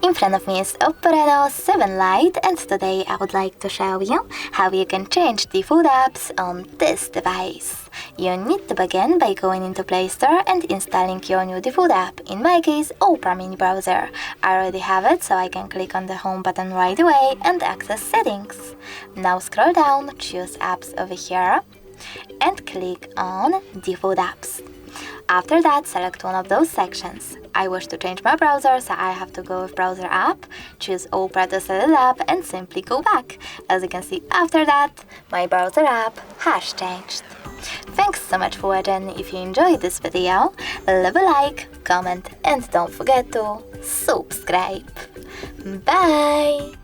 In front of me is Oppo Reno 7 Lite, and today I would like to show you how you can change default apps on this device. You need to begin by going into Play Store and installing your new default app, in my case Opera mini browser. I already have it, so I can click on the home button right away and access settings. Now scroll down, choose apps over here and click on default apps. After that, select one of those sections. I wish to change my browser, so I have to go with browser app, choose Opera to set it up and simply go back. As you can see, after that, my browser app has changed. Thanks so much for watching. If you enjoyed this video, leave a like, comment and don't forget to subscribe. Bye!